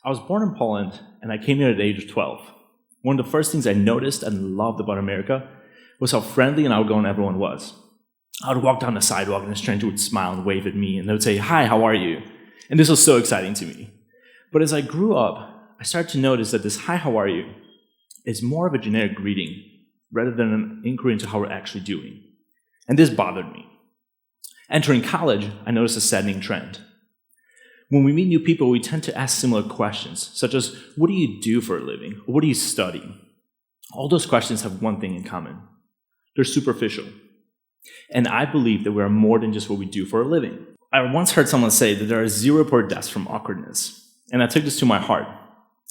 I was born in Poland, and I came here at the age of 12. One of the first things I noticed and loved about America was how friendly and outgoing everyone was. I would walk down the sidewalk, and a stranger would smile and wave at me, and they would say, "Hi, how are you?" And this was so exciting to me. But as I grew up, I started to notice that this "Hi, how are you" is more of a generic greeting rather than an inquiry into how we're actually doing. And this bothered me. Entering college, I noticed a saddening trend. When we meet new people, we tend to ask similar questions, such as, "What do you do for a living?" Or "What do you study?" All those questions have one thing in common. They're superficial. And I believe that we are more than just what we do for a living. I once heard someone say that there are 0 reported deaths from awkwardness, and I took this to my heart.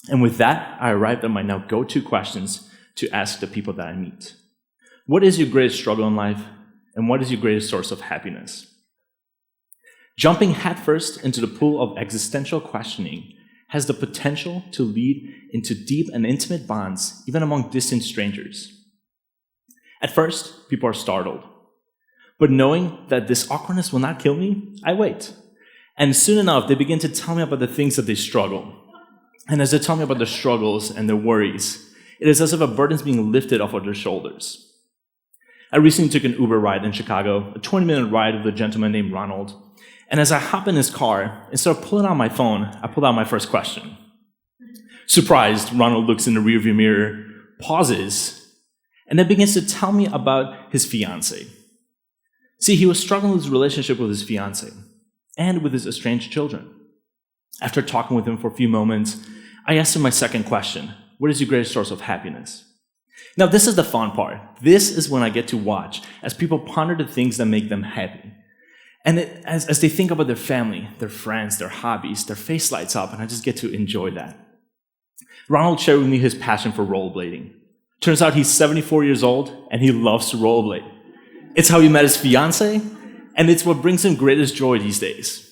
And with that, I arrived at my now go-to questions to ask the people that I meet. What is your greatest struggle in life, and what is your greatest source of happiness? Jumping headfirst into the pool of existential questioning has the potential to lead into deep and intimate bonds, even among distant strangers. At first, people are startled. But knowing that this awkwardness will not kill me, I wait. And soon enough, they begin to tell me about the things that they struggle. And as they tell me about their struggles and their worries, it is as if a burden is being lifted off of their shoulders. I recently took an Uber ride in Chicago, a 20-minute ride with a gentleman named Ronald. And as I hop in his car, instead of pulling out my phone, I pulled out my first question. Surprised, Ronald looks in the rearview mirror, pauses, and then begins to tell me about his fiancée. See, he was struggling with his relationship with his fiancée and with his estranged children. After talking with him for a few moments, I asked him my second question: what is your greatest source of happiness? Now, this is the fun part. This is when I get to watch as people ponder the things that make them happy. And as they think about their family, their friends, their hobbies, their face lights up, and I just get to enjoy that. Ronald shared with me his passion for rollerblading. Turns out he's 74 years old, and he loves to rollerblade. It's how he met his fiancée, and it's what brings him greatest joy these days.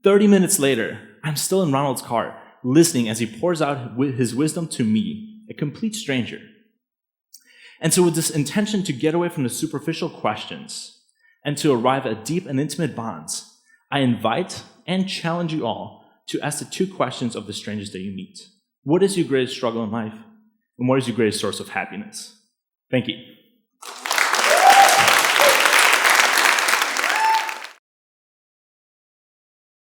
30 minutes later, I'm still in Ronald's car, listening as he pours out his wisdom to me, a complete stranger. And so with this intention to get away from the superficial questions and to arrive at deep and intimate bonds, I invite and challenge you all to ask the 2 questions of the strangers that you meet. What is your greatest struggle in life? And what is your greatest source of happiness? Thank you.